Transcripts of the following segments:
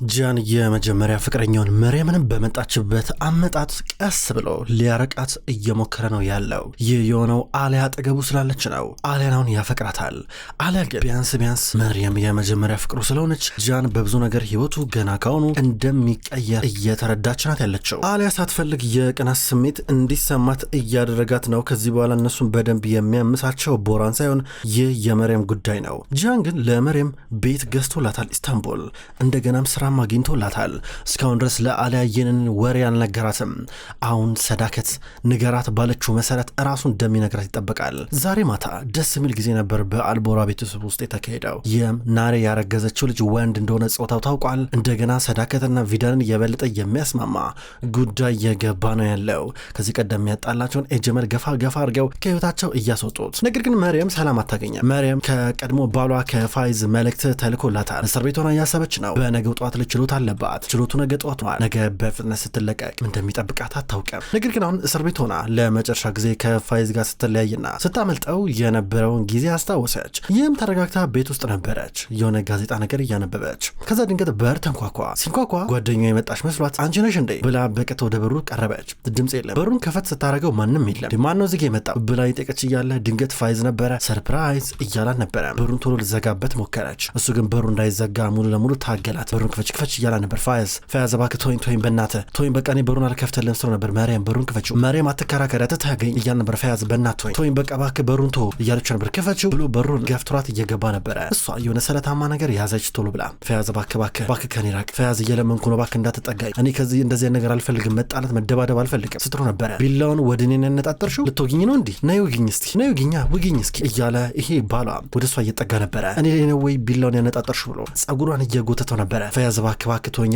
ጂያን የመጀመሪያ ፍቅረኛውን መርየምን በመጣችበት አመጣጥ ቀስ ብሎ ሊያረቃት እየሞከረ ነው ያለው። ይህ የሆነው አሊያ አጠገቡ ስላለች ነው። አሊያናውን ያፈቅራታል። አሊያ ግን ቢያንስ መርየም የመጀመሪያ ፍቅሩ ስለሆነች ጂያን በብዙ ነገር ህይወቱ ገና ካሁኑ እንደሚቀየር እየተረዳች ናት ያለችው። አሊያ ሳትፈልግ የቅናት ስሜት እንዲሰማት እያደረጋት ነው። ከዚህ በኋላ እነሱን በደንብ የሚያምሳቸው ቦራን ሳይሆን ይህ የመርየም ጉዳይ ነው። ጂያን ግን ለመርየም ቤት ገዝቶላታል ኢስታንቡል። እንደገናም ስራ አግኝቶላታል። እስካሁን ድረስ ለአሊያ ይህንን ወሬ አልነገራትም። አሁን ሰዳከት ንገራት ባለችው መሰረት ራሱ እንደሚነግራት ይጠበቃል። ዛሬ ማታ ደስ የሚል ጊዜ ነበር በአልቦራ ቤተሰብ ውስጥ የተካሄደው። ይህም ናሬ ያረገዘችው ልጅ ወንድ እንደሆነ ጾታው ታውቋል። እንደገና ሰዳከትና ቪዳንን የበለጠ የሚያስማማ ጉዳይ የገባ ነው ያለው። ከዚህ ቀደም ያጣላቸውን ኤጀመል ገፋ አድርገው ከህይወታቸው እያስወጡት። ነገር ግን መርየም ሰላም አታገኘም። መርየም ከቀድሞ ባሏ ከፋይዝ መልእክት ተልኮላታል። እስር ቤት ሆና እያሰበች ነው። በነገው ጠዋት ችሎት አለባት። ችሎቱ ነገ ጠዋት ነው። ነገ በፍጥነት ስትለቀቅ እንደሚጠብቃት አታውቅም። ነገር ግን አሁን እስር ቤት ሆና ለመጨረሻ ጊዜ ከፋይዝ ጋር ስትለያይና ስታመልጠው የነበረውን ጊዜ አስታወሰች። ይህም ተረጋግታ ቤት ውስጥ ነበረች፣ የሆነ ጋዜጣ ነገር እያነበበች። ከዛ ድንገት በር ተንኳኳ። ሲንኳኳ ጓደኛዋ የመጣች መስሏት አንቺ ነሽ እንዴ ብላ በቀጥታ ወደ በሩ ቀረበች። ድምጽ የለም። በሩን ከፈት ስታረገው ማንም የለም። ማነው እዚህ የመጣ ብላ የጠየቀች እያለ ድንገት ፋይዝ ነበረ። ሰርፕራይዝ እያላን ነበረ። በሩን ቶሎ ልዘጋበት ሞከረች። እሱ ግን በሩ እንዳይዘጋ ሙሉ ለሙሉ ታገላት። በሩን ክፈች እያላ ነበር። ፋያዝ እባክህ ተወኝ በእናትህ ተወኝ፣ በቃ እኔ በሩን አልከፍትልህም ስትለው ነበር። መርየም በሩን ክፈችው፣ መርየም አትከራከሪ አትታገኝ እያለ ነበር። ፋያዝ በእናትህ ተወኝ በቃ እባክህ በሩን ተው እያለችው ነበር። ክፈችው ብሎ በሩን ገፍትሯት እየገባ ነበረ። እሷ የሆነ ስለታማ ነገር ያዘች። ቶሎ ብላ ፋያዝ እባክህ ከኔ ራቅ፣ ፋያዝ እየለመንኩ ነው እባክህ እንዳትጠጋኝ፣ እኔ ከዚህ እንደዚህ ነገር አልፈልግም፣ መጣላት መደባደብ አልፈልግም ስትለው ነበረ። ቢላውን ወደ እኔ ያነጣጠርሽው ልትወጊኝ ነው እንዲህ? ነይ ውጊኝ እስቲ፣ ነይ ውጊኝ እስኪ እያለ ይሄ ባሏ ወደ እሷ እየጠጋ ነበረ። እኔ ነው ወይ ቢላውን ያነጣጠርሽው ብሎ ጸጉሯን እየጎተተው ነበረ። ፋያዝ እባክህ ተወኝ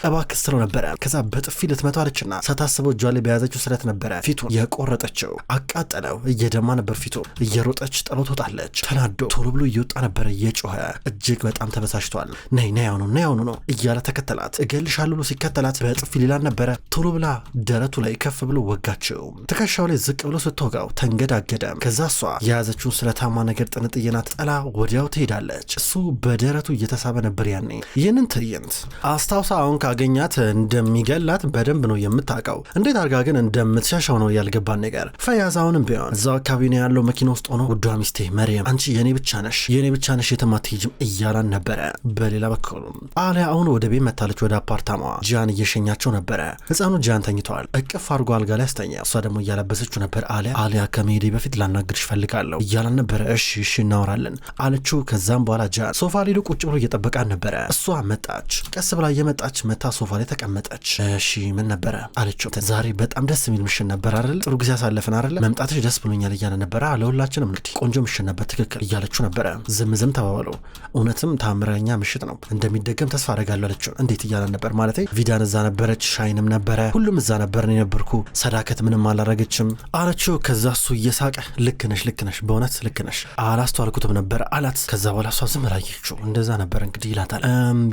እባክህ ስትለው ነበረ። ከዛ በጥፊ ልትመታው አለችና ሳታስበው እጇ ላይ በያዘችው ስለት ነበረ ፊቱን የቆረጠችው። አቃጠለው። እየደማ ነበር ፊቱ። እየሮጠች ጥሎ ትወጣለች። ተናዶ ቶሎ ብሎ እየወጣ ነበረ እየጮኸ። እጅግ በጣም ተበሳጭቷል። ነይ አሁኑ ነው እያለ ተከተላት። እገልሻለሁ ብሎ ሲከተላት በጥፊ ሊላን ነበረ። ቶሎ ብላ ደረቱ ላይ ከፍ ብሎ ወጋችው። ትከሻው ላይ ዝቅ ብሎ ስትወጋው ተንገዳገደ። ከዛ እሷ የያዘችውን ስለታማ ነገር ጥንጥየናት ጥላ ወዲያው ትሄዳለች። እሱ በደረቱ እየተሳበ ነበር ያኔ። ይህንን ትዕይንት አስታውሳ አሁን ካገኛት እንደሚገላት በደንብ ነው የምታውቀው። እንዴት አርጋ ግን እንደምትሻሻው ነው ያልገባን ነገር። ፈያዝ አሁንም ቢሆን እዛው አካባቢ ነው ያለው መኪና ውስጥ ሆኖ ውዷ ሚስቴ መርየም አንቺ የኔ ብቻ ነሽ የትም አትሄጂም እያላን ነበረ። በሌላ በኩል አሊያ አሁን ወደ ቤት መታለች። ወደ አፓርታማዋ ጂያን እየሸኛቸው ነበረ። ህፃኑ ጂያን ተኝተዋል። እቅፍ አድርጎ አልጋ ላይ አስተኛ። እሷ ደግሞ እያለበሰችው ነበር። አሊያ ከመሄዴ በፊት ላናግርሽ ፈልጋለሁ እያላን ነበረ። እሺ እናወራለን አለችው። ከዛም በኋላ ጂያን ሶፋ ላይ ቁጭ ብሎ እየጠበቃን ነበረ። እሷ መጣች። ቀስ ብላ እየመጣች መታ ሶፋ ላይ ተቀመጠች። እሺ ምን ነበረ አለችው። ዛሬ በጣም ደስ የሚል ምሽት ነበር አይደል? ጥሩ ጊዜ አሳለፈን አይደል? መምጣትሽ ደስ ብሎኛል እያለ ነበረ። ለሁላችንም እንግዲህ ቆንጆ ምሽት ነበር ትክክል እያለችው ነበረ። ዝም ተባባሉ። እውነትም ታምረኛ ምሽት ነው እንደሚደገም ተስፋ አደርጋለሁ አለችው። እንዴት እያለ ነበር ማለት ቪዳን እዛ ነበረች፣ ሻይንም ነበረ፣ ሁሉም እዛ ነበር። እኔ ነበርኩ፣ ሰዳከት ምንም አላረገችም አለችው። ከዛ እሱ እየሳቀ ልክ ነሽ በእውነት ልክ ነሽ አላስተዋልኩትም ነበር አላት። ከዛ በኋላ እሷ ዝም ላየችው። እንደዛ ነበር እንግዲህ ይላታል።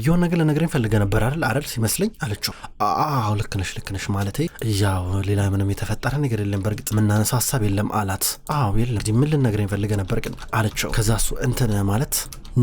የሆነ ነገር ለነገረኝ ፈልገ ነበር አይደል ሲመስለኝ አለችው። አዎ ልክ ነሽ ማለቴ ያው ሌላ ምንም የተፈጠረ ነገር የለም፣ በእርግጥ የምናነሳው ሀሳብ የለም አላት። አዎ የለም እንግዲህ ምን ልነግረኝ ፈልገ ነበር ግን አለችው። ከዛ እሱ እንትን ማለት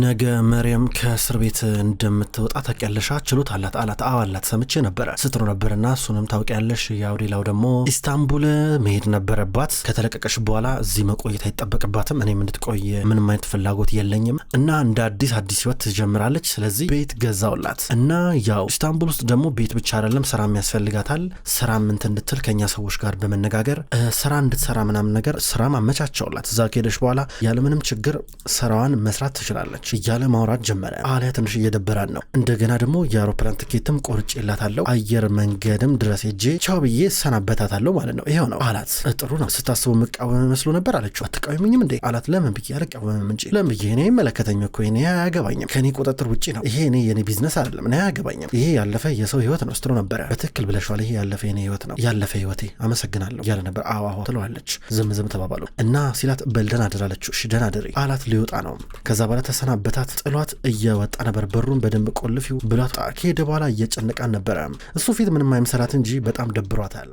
ነገ መርየም ከእስር ቤት እንደምትወጣ ታውቂያለሽ? ችሎት አላት። አዎ አላት ሰምቼ ነበረ ስትሮ ነበርና እሱንም ታውቂያለሽ። ያው ሌላው ደግሞ ኢስታንቡል መሄድ ነበረባት። ከተለቀቀሽ በኋላ እዚህ መቆየት አይጠበቅባትም። እኔም እንድትቆይ ምንም አይነት ፍላጎት የለኝም እና እንደ አዲስ ህይወት ትጀምራለች። ስለዚህ ቤት ገዛውላት እና ያው ኢስታንቡል ውስጥ ደግሞ ቤት ብቻ አይደለም ስራም ያስፈልጋታል። ስራም እንድትል ከኛ ሰዎች ጋር በመነጋገር ስራ እንድትሰራ ምናምን ነገር ስራም አመቻቸውላት። እዛ ከሄደሽ በኋላ ያለምንም ችግር ስራዋን መስራት ትችላለች እያለ ማውራት ጀመረ። አሊያ ትንሽ እየደበራን ነው። እንደገና ደግሞ የአውሮፕላን ትኬትም ቆርጬላታለሁ፣ አየር መንገድም ድረስ ሄጄ ቻው ብዬ ሰናበታታለሁ ማለት ነው። ይሄው ነው አላት። ጥሩ ነው። ስታስበው መቃወም መስሎ ነበር አለችው። አትቃወሚኝም እንዴ አላት። ለምን ብዬ አልቃወምም እንጂ ለምን ብዬ እኔ መለከተኝ እኮ እኔ አያገባኝም፣ ከኔ ቁጥጥር ውጪ ነው ይሄ። እኔ የኔ ቢዝነስ አይደለም፣ እኔ አያገባኝም። ይሄ ያለፈ የሰው ህይወት ነው ስትሎ ነበረ። በትክክል ብለሽዋል። ይሄ ያለፈ የኔ ህይወት ነው፣ ያለፈ ህይወቴ አመሰግናለሁ እያለ ነበር። አዎ ትለዋለች። ዝም ተባባሉ እና ሲላት በልደን አደራለችው። እሺ ደህና አደሪ አላት። ሊወጣ ነው። ከዛ በኋላ በታት ጥሏት እየወጣ ነበር። በሩን በደንብ ቆልፊው ብሏት ከሄደ በኋላ እየጨነቃን ነበረ። እሱ ፊት ምንም አይምሰላት እንጂ በጣም ደብሯታል።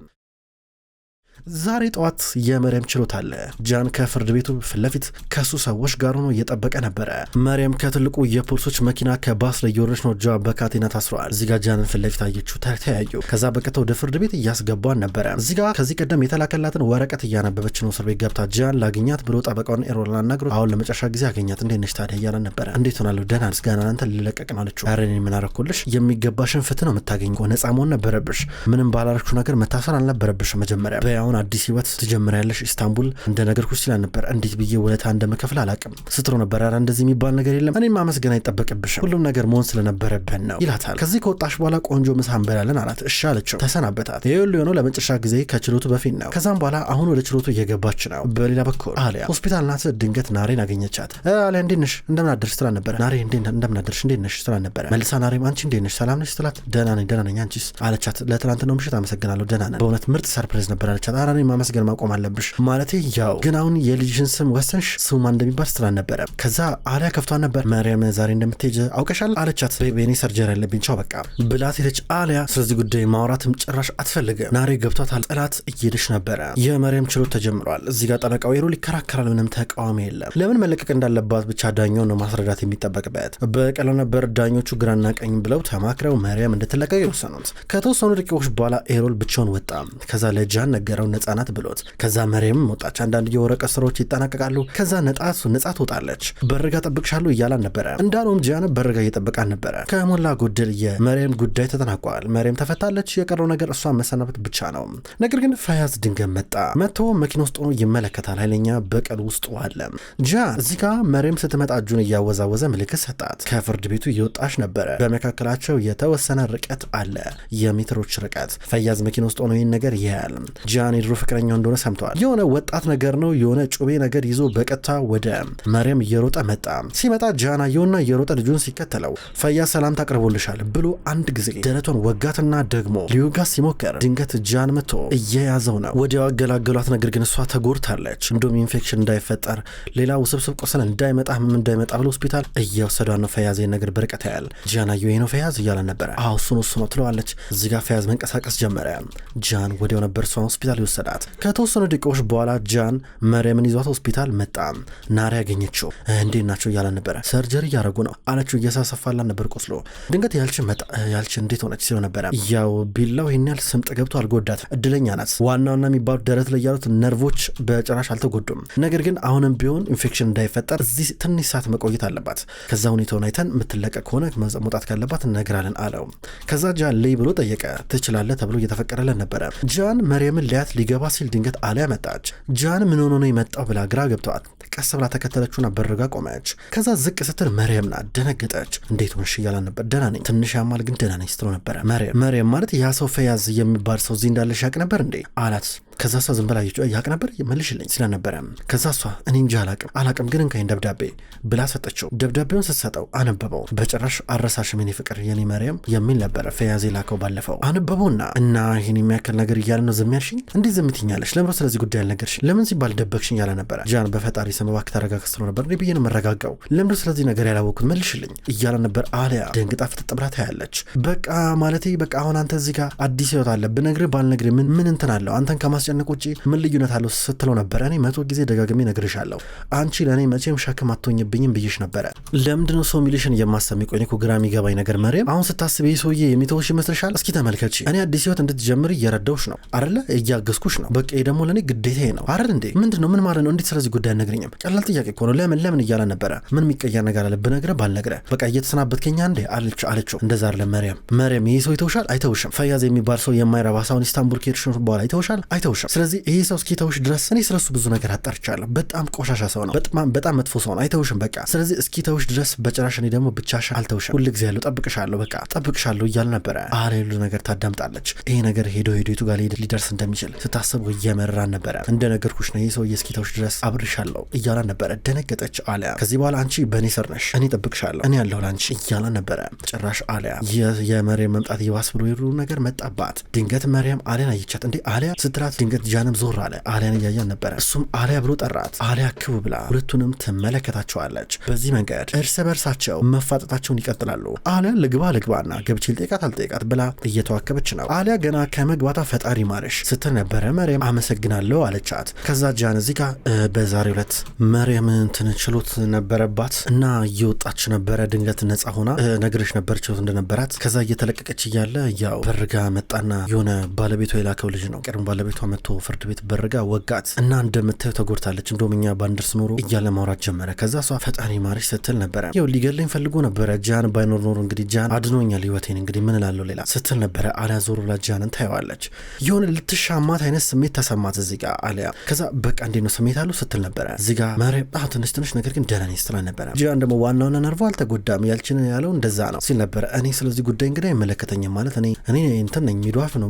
ዛሬ ጠዋት የመርየም ችሎት አለ። ጃን ከፍርድ ቤቱ ፊት ለፊት ከሱ ሰዎች ጋር ሆኖ እየጠበቀ ነበረ። መርየም ከትልቁ የፖሊሶች መኪና ከባስ ላይ እየወረደች ነው። ጃን በካቴና ታስሯል። እዚህ ጋር ጃንን ፊት ለፊት አየችው፣ ተያዩ። ከዛ በቀጥታ ወደ ፍርድ ቤት እያስገባን ነበረ። እዚህ ጋር ከዚህ ቀደም የተላከላትን ወረቀት እያነበበች ነው። እስር ቤት ገብታ ጃን ላግኛት ብሎ ጠበቃውን ኤሮል አናግሮት አሁን ለመጨረሻ ጊዜ አገኛት። እንዴት ነሽ ታዲያ እያለ ነበረ። እንዴት ሆናለሁ? ደህና ነኝ፣ ምስጋና አንተ ልለቀቅ ነው አለችው። ኧረ እኔ ምን አደረኩልሽ? የሚገባሽን ፍትህ ነው የምታገኝ። ነፃ መሆን ነበረብሽ። ምንም ባላረግሽው ነገር መታሰር አልነበረብሽ። መጀመሪያ በያውን አዲስ ህይወት ትጀምሪያለሽ ኢስታንቡል እንደነገርኩሽ ሲል ነበር። እንዴት ብዬ ውለታ እንደምከፍል አላቅም ስትሮ ነበር። ኧረ እንደዚህ የሚባል ነገር የለም፣ እኔም ማመስገን አይጠበቅብሽም፣ ሁሉም ነገር መሆን ስለነበረብን ነው ይላታል። ከዚህ ከወጣሽ በኋላ ቆንጆ ምሳ እንበላለን አላት። እሺ አለችው። ተሰናበታት። ይህ ሁሉ የሆነው ለመጨረሻ ጊዜ ከችሎቱ በፊት ነው። ከዛም በኋላ አሁን ወደ ችሎቱ እየገባች ነው። በሌላ በኩል አሊያ ሆስፒታል ናት። ድንገት ናሬን አገኘቻት። አሊያ እንዴት ነሽ እንደምን አደርሽ ስላ ነበረ። ናሬ እንደምን አደርሽ እንዴት ነሽ ስላ ነበረ። መልሳ ናሬም አንቺ እንዴት ነሽ ሰላም ነሽ ስላት ደህና ነኝ አንቺስ አለቻት። ለትናንትናው ምሽት አመሰግናለሁ ደህና ነን፣ በእውነት ምርጥ ሰርፕራይዝ ነበር አለቻት። ኧረ እኔ ማመስገን ማቆም አለብሽ ማለቴ ያው ግን አሁን የልጅሽን ስም ወሰንሽ ስሙ ማን እንደሚባል ስላ ነበረ። ከዛ አሊያ ከፍቷን ነበር። መርየም ዛሬ እንደምትሄጂ አውቀሻል አለቻት። በኔ ሰርጀሪ ያለብኝ ቻው በቃ ብላት ሄደች። አሊያ ስለዚህ ጉዳይ ማውራትም ጭራሽ አትፈልግም። ናሬ ገብቷታል። ጥላት እየሄደች ነበረ። የመርየም ችሎት ተጀምሯል። እዚህ ጋር ጠበቃው ኤሮል ይከራከራል። ምንም ተቃዋሚ የለም። ለምን መለቀቅ እንዳለባት ብቻ ዳኛው ነው ማስረዳት የሚጠበቅበት። በቀለው ነበር ዳኞቹ ግራና ቀኝ ብለው ተማክረው መርየም እንድትለቀቅ የወሰኑት። ከተወሰኑ ደቂቃዎች በኋላ ኤሮል ብቻውን ወጣ። ከዛ ለጃን ነገረው ነጻናት ብሎት። ከዛ መርየም ወጣች። አንዳንድ የወረቀት ስራዎች ይጠናቀቃሉ። ከዛ ነጻ ትወጣለች። በርጋ ጠብቅሻለሁ እያላን ነበረ። እንዳለውም ጃን በርጋ እየጠበቃን ነበረ። ከሞላ ጎደል የመርየም ጉዳይ ተጠናቋል። መርየም ተፈታለች። የቀረው ነገር እሷን መሰናበት ብቻ ነው። ነገር ግን ፈያዝ ድንገት መጥቶ መኪና ውስጥ ሆኖ ይመለከታል። ኃይለኛ በቀል ውስጥ አለ። ጃን እዚህ ጋር መርየም ስትመጣ እጁን እያወዛወዘ ምልክት ሰጣት። ከፍርድ ቤቱ እየወጣች ነበረ። በመካከላቸው የተወሰነ ርቀት አለ፣ የሜትሮች ርቀት። ፈያዝ መኪና ውስጥ ሆኖ ይህን ነገር ያያል። ጃን የድሮ ፍቅረኛው እንደሆነ ሰምተዋል። የሆነ ወጣት ነገር ነው፣ የሆነ ጩቤ ነገር ይዞ በቀጥታ ወደ መርየም እየሮጠ መጣ። ሲመጣ ጃን አየውና እየሮጠ ልጁን ሲከተለው ፈያዝ ሰላምታ አቅርቦልሻል ብሎ አንድ ጊዜ ደረቷን ወጋትና ደግሞ ሊወጋት ሲሞክር ድንገት ጃን መጥቶ እየያዘው ነው። ወዲያው አገላገሏት። ነገር ግን እሷ ተጎድታለች። እንደውም ኢንፌክሽን እንዳይፈጠር ሌላ ውስብስብ ቁስል እንዳይመጣ እንዳይመጣ ብሎ ሆስፒታል እየወሰዷን ነው። ፈያዝ ነገር በርቀት ያያል። ጃን አየው ነው ፈያዝ እያለ ነበረ። አዎ እሱ ነው ትለዋለች። እዚህ ጋር ፈያዝ መንቀሳቀስ ጀመረ። ጃን ወዲያው ነበር እሷን ሆስፒታል ይወሰዳት። ከተወሰኑ ደቂቃዎች በኋላ ጃን መርየምን ይዟት ሆስፒታል መጣ። ናሬ ያገኘችው እንዴት ናቸው እያለ ነበረ። ሰርጀሪ እያደረጉ ነው አለችው። እየሳሰፋላን ነበር ቆስሎ። ድንገት ያልች እንዴት ሆነች ሲለው ነበረ። ያው ቢላው ይህን ያህል ስምጥ ገብቶ አልጎዳት፣ እድለኛ ናት። ዋናውና የሚባሉት ደረት ላይ ያሉት ነርቮች በጭራሽ አልተጎዱም። ነገር ግን አሁንም ቢሆን ኢንፌክሽን እንዳይፈጠር እዚህ ትንሽ ሰዓት መቆየት አለባት። ከዛ ሁኔታውን አይተን የምትለቀቅ ከሆነ መውጣት ካለባት እነግራለን አለው። ከዛ ጃን ልይ ብሎ ጠየቀ። ትችላለህ ተብሎ እየተፈቀደለን ነበረ። ጃን መርየምን ሊያት ሊገባ ሲል ድንገት አሊያ መጣች። ጃን ምን ሆኖ ነው የመጣው ብላ ግራ ገብተዋት ቀስ ብላ ተከተለችውና በርጋ ቆመች። ከዛ ዝቅ ስትል መርየም ናት። ደነገጠች። እንዴት ሆንሽ እያላን ነበር። ደህና ነኝ፣ ትንሽ ያማል ግን ደህና ነኝ ስትለው ነበረ። መርየም ማለት ያ ሰው ፈያዝ የሚባል ሰው እዚህ እንዳለሽ ያቅ ነበር እንዴ አላት። ከዛ እሷ ዝም ብላ ያቅ ነበር መልሽልኝ ስለነበረ ከዛ እሷ እኔ እንጂ አላቅም ግን እንካኝ ደብዳቤ ብላ ሰጠችው። ደብዳቤውን ስትሰጠው አነበበው። በጭራሽ አረሳሽም የኔ ፍቅር የኔ መርየም የሚል ነበረ ፈያዝ ላከው ባለፈው። አነበበውና እና ይህን የሚያክል ነገር እያለ ነው ዝም ያልሽኝ? እንዴት ዝም ትኛለሽ? ለምሮ ስለዚህ ጉዳይ አልነገርሽኝ? ለምን ሲባል ደበቅሽኝ ያለ ነበረ። ጃን በፈጣሪ ስም እባክህ ተረጋጋ ስትለው ነበር። እኔ ብዬ ነው መረጋጋው። ለምሮ ስለዚህ ነገር ያላወኩት መልሽልኝ እያለ ነበር። አሊያ ደንግጣ ፍጥጥ ብላ ታያለች። በቃ ማለቴ በቃ አሁን አንተ እዚህ ጋር አዲስ ህይወት አለ ብነግርህ ባልነግርህ ምን እንትን አለው አንተን ከማስጨነቅ ውጪ ምን ልዩነት አለው ስትለው ነበረ። እኔ 100 ጊዜ ደጋግሜ ነግርሻለሁ አንቺ ለእኔ መቼም ሸክም አትሆኝብኝም ብዬሽ ነበረ። ለምንድነው ሰው ሚሊሽን የማሰሚ? ቆይ እኮ ግራ የሚገባኝ ነገር መርየም አሁን ስታስብ ይህ ሰውዬ የሚተውሽ ይመስልሻል? እስኪ ተመልከቺ። እኔ አዲስ ህይወት እንድትጀምር እየረዳውሽ ነው አይደለ? እያገዝኩሽ ነው። በቃ ይሄ ደግሞ ለእኔ ግዴታዬ ነው አይደል እንዴ? ምንድነው? ምን ማለት ነው? እንዴት ስለዚህ ጉዳይ አነግረኝም? ቀላል ጥያቄ እኮ ነው። ለምን እያለ ነበረ። ምን የሚቀየር ነገር አለ? ብነግረህ ባልነግረህ በቃ እየተሰናበትከኛ እንዴ አለችው። እንደዛ አይደለም መርየም ይህ ሰው ይተውሻል? አይተውሽም። ፈያዝ የሚባል ሰው የማይረባ ሰውን ኢስታንቡል ከሄድሽ በኋላ ይተውሻል? አይተውሽም። ስለዚህ ይህ ሰው እስኪተውሽ ድረስ እኔ ስለሱ ብዙ ነገር አጣርቻለሁ። በጣም ቆሻሻ ሰው ነው። በጣም መጥፎ ሰው ነው። አይተውሽም በቃ። ስለዚህ እስኪተውሽ ድረስ በጭራሽ እኔ ደግሞ ብቻሽን አልተውሽም። ሁሉ ጊዜ ያለው ጠብቅሻለሁ እያለ ነበረ። ሁሉ ነገር ታዳምጣለች። ይሄ ነገር ሄዶ የቱ ጋር ሊደርስ እንደሚችል ስታስብ እየመራን ነበረ። እንደነገርኩሽ ነው ይህ ሰው እስኪተውሽ ድረስ አብርሻለሁ እያለ ነበረ። ደነገጠች አሊያ። ከዚህ በኋላ አንቺ በእኔ ስር ነሽ፣ እኔ ጠብቅሻለሁ፣ እኔ ያለሁ ላንቺ እያለ ነበረ። ጭራሽ አሊያ የመርየም መምጣት ይባስ ብሎ የሉ ነገር መጣባት። ድንገት መርየም አሊያን አየቻት። እንዴ አሊያ ስትላት ድንገት ጃንም ዞር አለ። አሊያን እያያን ነበረ። እሱም አሊያ ብሎ ጠራት። አሊያ ክው ብላ ሁለቱንም ትመለከታቸዋለች። በዚህ መንገድ እርስ በርሳቸው መፋጠጣቸውን ይቀጥላሉ። አሊያ ልግባና ገብቼ ልጠይቃት አልጠይቃት ብላ እየተዋከበች ነው። አሊያ ገና ከመግባቷ ፈጣሪ ማርሽ ስትል ነበረ። መርየም አመሰግናለሁ አለቻት። ከዛ ጃን እዚህ ጋር በዛሬው ዕለት መርየም እንትን ችሎት ነበረባት እና እየወጣች ነበረ። ድንገት ነጻ ሆና ነግሬሽ ነበር ችሎት እንደነበራት። ከዛ እየተለቀቀች እያለ ያው በርጋ መጣና የሆነ ባለቤቷ የላከው ልጅ ነው። ቀድሞ ባለቤቷ መጥቶ ፍርድ ቤት በርጋ ወጋት እና እንደምታዩ ተጎድታለች። እንደውም እኛ ባንደርስ ኖሮ እያለ ማውራት ጀመረ። ከዛ እሷ ፈጣሪ ማርሽ ስትል ነበረ። ያው ሊገለኝ ፈልጎ ነበረ። ጃን ባይኖር ኖሮ እንግዲህ ጃን አድኖኛል ህይወቴን እንግዲህ ምን እላለሁ ሌላ ስትል ነበረ። አሊያ ዞር ብላ ጃንን ታየዋለች። የሆነ ልትሻማት አይነት ስሜት ተሰማት እዚህ ጋር አሊያ። ከዛ በቃ እንዴት ነው ስሜት አለው ስትል ነበረ። እዚህ ጋር መርየም ትንሽ ነገር ግን ደህና ነኝ ስትል ነበረ። ጃን ደግሞ ዋናውና ነርቮ አልተጎዳም ያልችን ያለው እንደዛ ነው ሲል ነበረ። እኔ ስለዚህ ጉዳይ እንግዲህ አይመለከተኝም ማለት እኔ እንትን ነኝ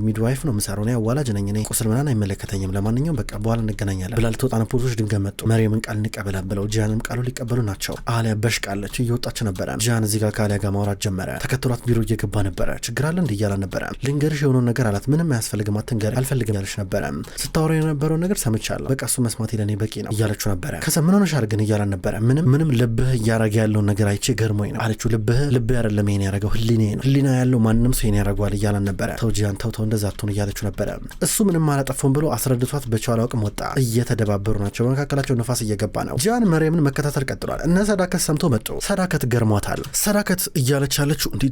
ሚድዋይፍ ነው የምሰራው እኔ አዋላጅ ነኝ እኔ ቁስል ምናምን አይመለከተኝም ለማንኛውም በቃ በኋላ እንገናኛለን ብላ ልትወጣ ነው። ፖሊሶች ድንገት መጡ። መርየምን ቃል እንቀበላለን ብለው ጃንም ቃሉ ሊቀበሉ ናቸው። አሊያ በሽቃለች እየወጣች ነበረ። ጃን እዚህ ጋር ከአሊያ ጋር ማውራት ጀመረ። ተከትሏት ቢሮ እየገባ ነበረ። ችግር አለ እንዲህ እያለ ነበረ። ልንገርሽ የሆነውን ነገር አላት። ምንም አያስፈልግም አትንገር አልፈልግም ያለች ነበረ። ስታወራ የነበረውን ነገር ሰምቻለሁ በቃ እሱ መስማት ለኔ በቂ ነው እያለችው ነበረ። ከዛ ምን ሆነሻል ግን እያላን ነበረ። ምንም ልብህ እያረገ ያለውን ነገር አይቼ ገርሞኝ ነው አለችው። ልብህ አይደለም ይሄን ያረገው ህሊና ያለው ማንም ሰው ይሄን ያረጋዋል እያላን ነበረ። ተው ጃን ተው እንደዛ አትሁን እያለችው ነበረ። እሱ ምንም አላጠፋም ብሎ አስረድቷት በቻለው አቅም ወጣ። እየተደባበሩ ናቸው። በመካከላቸው ነፋስ እየገባ ነው። ጃን መርየምን መከታተል ቀጥሏል። እነ ሰዳከት ሰምቶ መጡ። ሰዳከት ገርሟታል። ሰዳከት እያለች ያለችው እንዴ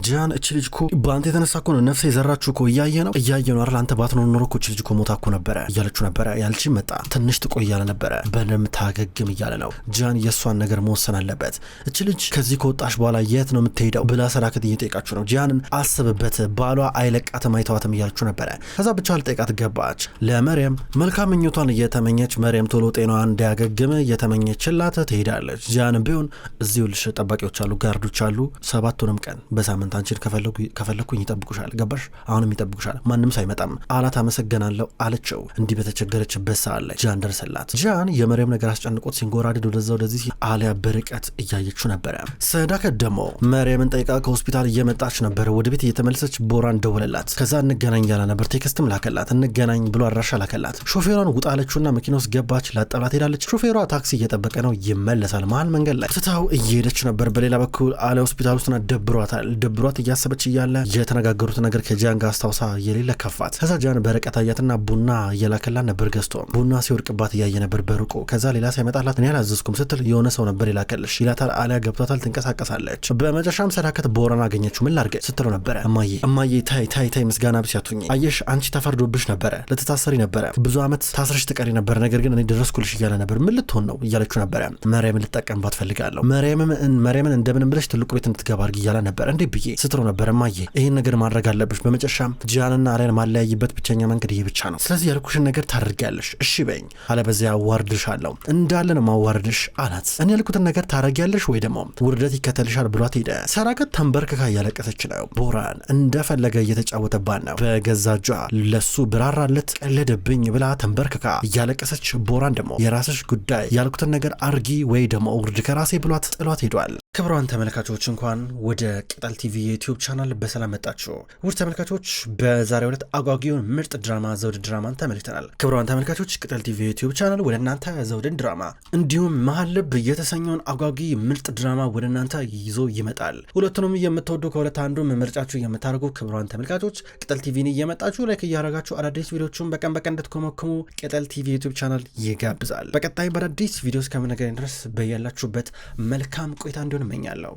ጃን እቺ ልጅ እኮ በአንተ የተነሳ እኮ ነው ነፍሴ የዘራችሁ እኮ እያየ ነው አይደል አንተ ባትኖር ኖሮ እኮ እቺ ልጅ እኮ ሞታ እኮ ነበረ እያለችው ነበረ። ያልቺ መጣ ትንሽ ትቆይ እያለ ነበረ። በደም ታገግም እያለ ነው። ጃን የእሷን ነገር መወሰን አለበት። እቺ ልጅ ከዚህ ከወጣሽ በኋላ የት ነው የምትሄደው ብላ ሰዳከት እየጠየቃችሁ ነው። ጃንን አስብበት ባሏ አይለቃትም አይተዋትም እያለችው ነበረ። ከዛ ብቻ ልጠይቃት ገባች። ለመርየም መልካም ምኞቷን እየተመኘች መርየም ቶሎ ጤናዋን እንዲያገግም እየተመኘችላት ትሄዳለች። ጃንም ቢሆን እዚሁ ልሽ ጠባቂዎች አሉ ጋርዶች አሉ 7ቱንም ቀን በሳምንት አንቺን ከፈለኩኝ ይጠብቁሻል ገባሽ አሁንም ይጠብቁሻል ማንም ሳይመጣም አላት። አመሰግናለሁ አለችው። እንዲህ በተቸገረችበት ሰዓት ላይ ጃን ደረሰላት። ጃን የመርየም ነገር አስጨንቆት ሲንጎራድድ ወደዚህ አሊያ በርቀት እያየችው ነበረ። ሰዳከት ደግሞ መርየምን ጠይቃ ከሆስፒታል እየመጣች ነበረ። ወደ ቤት እየተመለሰች ቦራን ደወለላት። ከዛ እንገናኝ ያላ ነበር። ቴክስትም ላከላት እንገናኝ ብሎ አድራሻ ላከላት። ሾፌሯን ውጣ አለችውና መኪና ውስጥ ገባች። ላጠብላት ሄዳለች። ሾፌሯ ታክሲ እየጠበቀ ነው ይመለሳል። መሀል መንገድ ላይ ትታው እየሄደች ነበር። በሌላ በኩል አሊያ ሆስፒታል ውስጥ ደብሯት እያሰበች እያለ የተነጋገሩት ነገር ከጃን ጋር አስታውሳ የሌለ ከፋት። ከዛ ጃን በርቀት አያትና ቡና እየላከላት ነበር ገዝቶ ቡና ሲወርቅባት እያየ ነበር በሩቁ። ከዛ ሌላ ሳይመጣላት እኔ አላዘዝኩም ስትል የሆነ ሰው ነበር ይላከልሽ ይላታል። አሊያ ገብቷታል ትንቀሳቀሳለች። በመጨረሻም ሰዳከት ቦራን አገኘችው። ምን ላድርግ ስትለው ነበረ። እማዬ ታይ ምስጋና ብቻ አትሁኝ አየሽ አንቺ ተፈርዶብሽ ነበረ ልትታሰሪ ነበረ ብዙ አመት ታስረሽ ትቀሪ ነበር ነገር ግን እኔ ደረስኩልሽ እያለ ነበር። ምን ልትሆን ነው እያለችው ነበረ። መርየምን ልጠቀምባት ፈልጋለሁ መርየምን እንደምንም ብለሽ ትልቁ ቤት እንድትገባ አድርጊ እያለ ነበር። እንዴ ብዬ ስትለው ነበር። እማዬ ይህን ነገር ማድረግ አለብሽ። በመጨረሻም ጃንና አሊያን ማለያይበት ብቸኛ መንገድ ይሄ ብቻ ነው። ስለዚህ ያልኩሽን ነገር ታደርጊያለሽ እሺ በይኝ አለበዚያ አዋርድሻለሁ እንዳለ ነው ማዋርድሽ አላት። እኔ ያልኩትን ነገር ታደርጊያለሽ ወይ ደግሞ ውርደት ይከተልሻል ብሏት ሄደ። ሰዳከት ተንበርክካ እያለቀሰች ነው። ቦራን እንደፈለገ እየተጫወተባት ነው። በገዛ እጇ ለሱ ብራራለት ቀለደብኝ ብላ ተንበርክካ እያለቀሰች ቦራን ደግሞ የራስሽ ጉዳይ ያልኩትን ነገር አርጊ ወይ ደግሞ ውርድ ከራሴ ብሏት ጥሏት ሄዷል። ክብሯን ተመልካቾች እንኳን ወደ ቅጠል ቲቪ የዩቲዩብ ቻናል በሰላም መጣችሁ። ውድ ተመልካቾች በዛሬው ዕለት አጓጊውን ምርጥ ድራማ ዘውድ ድራማን ተመልክተናል። ክብሯን ተመልካቾች ቅጠል ቲቪ የዩቲዩብ ቻናል ወደ እናንተ ዘውድን ድራማ እንዲሁም መሀል ልብ የተሰኘውን አጓጊ ምርጥ ድራማ ወደ እናንተ ይዞ ይመጣል። ሁለቱንም የምትወዱ ከሁለት አንዱ ምርጫችሁ የምታደርጉ ክብሯን ተመልካቾች ቅጠል ቲቪን እየመጣችሁ ላይክ እያደረጋችሁ አዳዲስ ቪዲዮዎችን በቀን እንድትኮመኩሙ ቅጠል ቲቪ ዩቲዩብ ቻናል ይጋብዛል። በቀጣይ በአዳዲስ ቪዲዮስ ከምንገናኝ ድረስ በያላችሁበት መልካም ቆይታ እንዲሆን እመኛለሁ።